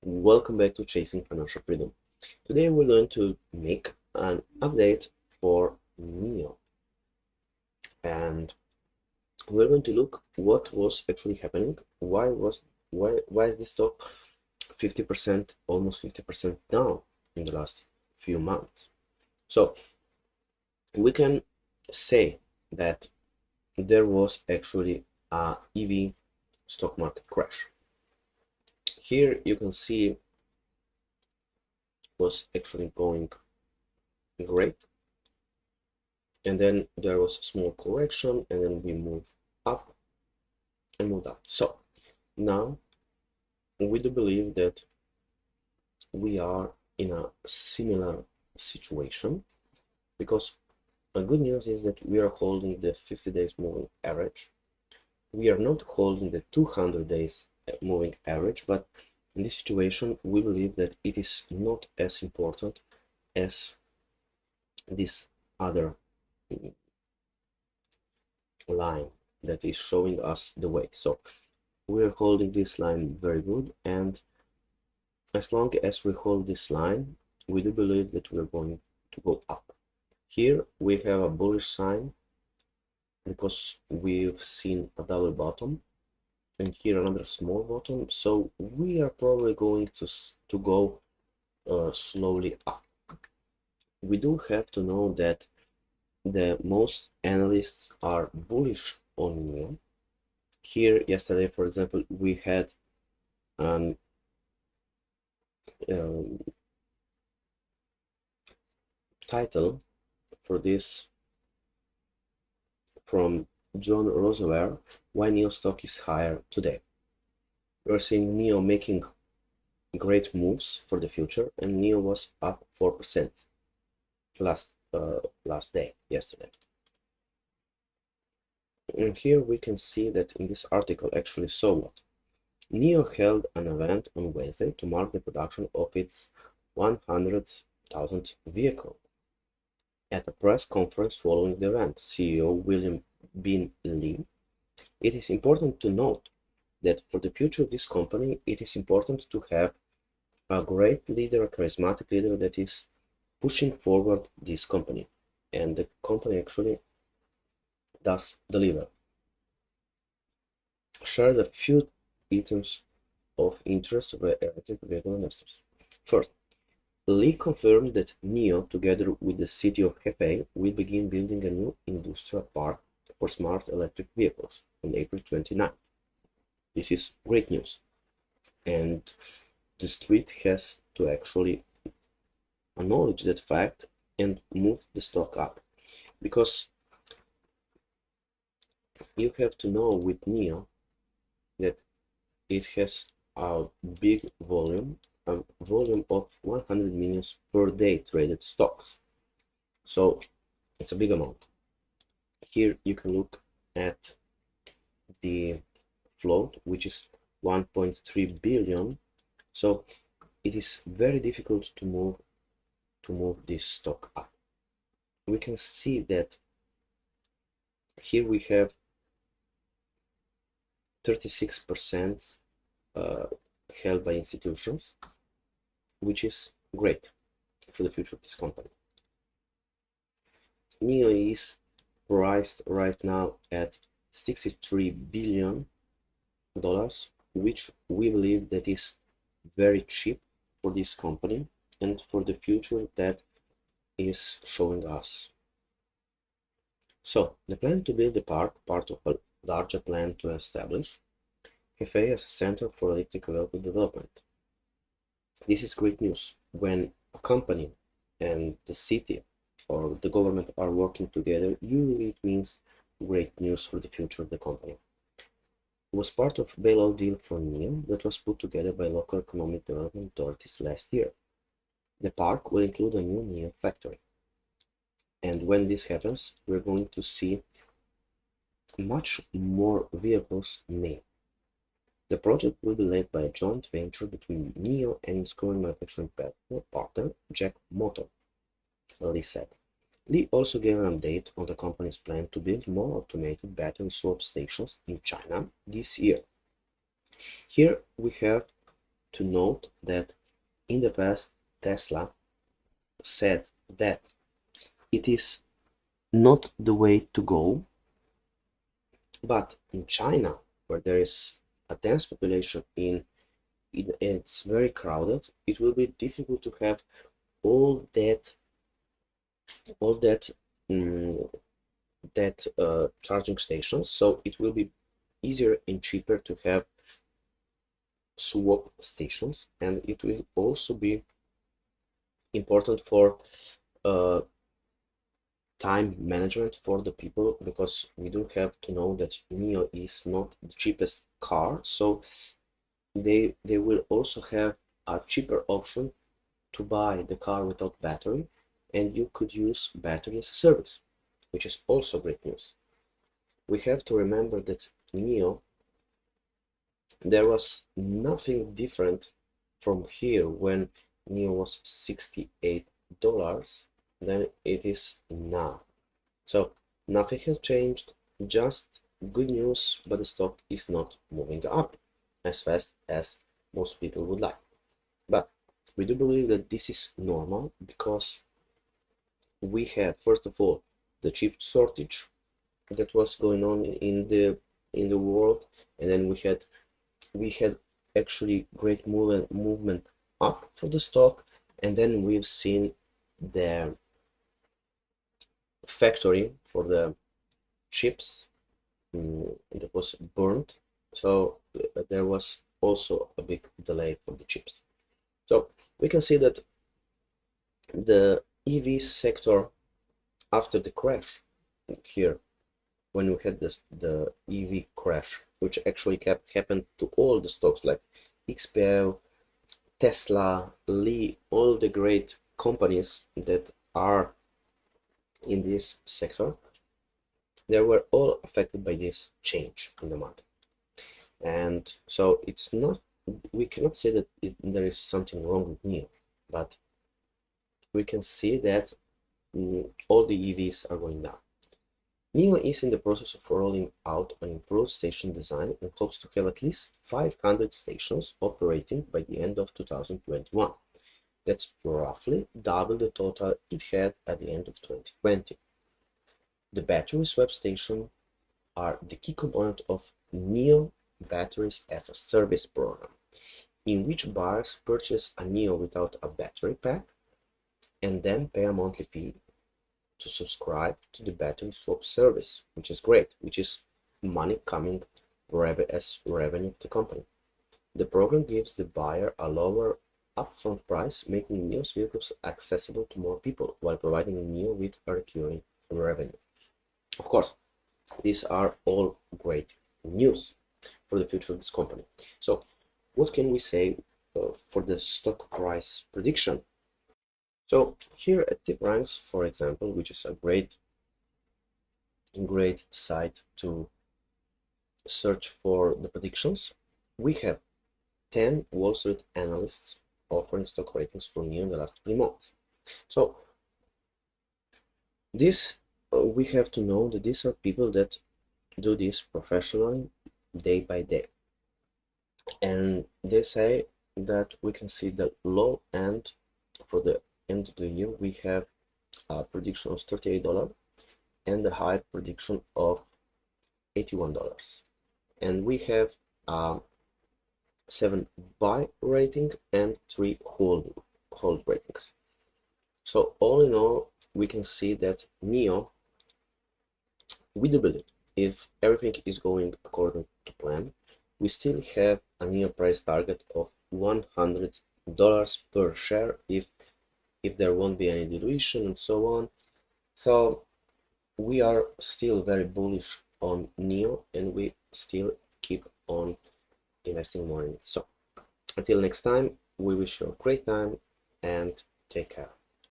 Welcome back to Chasing Financial Freedom. Today we're going to make an update for NIO, and we're going to look what was actually happening. Why is this stock 50%, almost 50% down in the last few months? So we can say that there was actually a EV stock market crash. Here you can see was actually going great, and then there was a small correction, and then we moved up and moved up. So now we do believe that we are in a similar situation, because the good news is that we are holding the 50 days moving average. We are not holding the 200 days moving average, but in this situation we believe that it is not as important as this other line that is showing us the way. So we're holding this line very good, and as long as we hold this line, we do believe that we're going to go up. Here we have a bullish sign because we've seen a double bottom, and here another small bottom, so we are probably going to go slowly up. We do have to know that the most analysts are bullish on NIO. Here yesterday, for example, we had an title for this from John Roosevelt, why NIO stock is higher today. We're seeing NIO making great moves for the future, and NIO was up 4% last day, yesterday. And here we can see that in this article actually saw what NIO held an event on Wednesday to mark the production of its 100,000th vehicle. At a press conference following the event, CEO William Bin Lee, it is important to note that for the future of this company, it is important to have a great leader, a charismatic leader that is pushing forward this company. And the company actually does deliver. Shared a few items of interest of electric vehicle investors. First, Lee confirmed that NIO, together with the city of Hefei, will begin building a new industrial park for smart electric vehicles on April 29. This is great news, and the street has to actually acknowledge that fact and move the stock up, because you have to know with NIO that it has a big volume, a volume of 100 million per day traded stocks. So it's a big amount. Here you can look at the float, which is 1.3 billion. So it is very difficult to move this stock up. We can see that here we have 36% held by institutions, which is great for the future of this company. NIO is priced right now at $63 billion, which we believe that is very cheap for this company and for the future that is showing us. So the plan to build the park, part of a larger plan to establish Hefei as a center for electric vehicle development. This is great news. When a company and the city or the government are working together, usually it means great news for the future of the company. It was part of bailout deal for NIO that was put together by local economic development authorities last year. The park will include a new NIO factory. And when this happens, we're going to see much more vehicles made. The project will be led by a joint venture between NIO and its current manufacturing partner, Jack Motor, Lee said. Lee also gave an update on the company's plan to build more automated battery swap stations in China this year. Here we have to note that in the past, Tesla said that it is not the way to go, but in China, where there is a dense population it's very crowded, it will be difficult to have all that all that mm, charging stations. So it will be easier and cheaper to have swap stations, and it will also be important for uh, time management for the people, because we do have to know that NIO is not the cheapest car, so they will also have a cheaper option to buy the car without battery, and you could use battery as a service, which is also great news. We have to remember that NIO, there was nothing different from here when NIO was $68 than it is now. So nothing has changed, just good news, but the stock is not moving up as fast as most people would like. But we do believe that this is normal, because we have, first of all, the chip shortage that was going on in the world, and then we had actually great movement up for the stock, and then we've seen the factory for the chips that was burned, so there was also a big delay for the chips. So we can see that the EV sector, after the crash here, when we had the EV crash, which actually happened to all the stocks like XPO, Tesla, Lee, all the great companies that are in this sector, they were all affected by this change in the market. And so it's not, we cannot say that there is something wrong with NIO, but we can see that all the EVs are going down. NIO is in the process of rolling out an improved station design and hopes to have at least 500 stations operating by the end of 2021. That's roughly double the total it had at the end of 2020. The battery swap stations are the key component of NIO Batteries as a Service program, in which buyers purchase a NIO without a battery pack and then pay a monthly fee to subscribe to the battery swap service, which is great, which is money coming as revenue to the company. The program gives the buyer a lower upfront price, making NIO's vehicles accessible to more people while providing NIO with a recurring revenue. Of course, these are all great news for the future of this company. So what can we say for the stock price prediction? So here at TipRanks, for example, which is a great site to search for the predictions, we have 10 Wall Street analysts offering stock ratings for NIO in the last 3 months. So this we have to know that these are people that do this professionally day by day, and they say that we can see the low end for the end of the year. We have a prediction of $38 and a high prediction of $81, and we have 7 buy rating and 3 hold ratings. So all in all, we can see that NIO, we do believe, if everything is going according to plan, we still have a NIO price target of $100 per share if there won't be any dilution and so on. So we are still very bullish on NIO, and we still keep on investing more in it. So until next time, we wish you a great time and take care.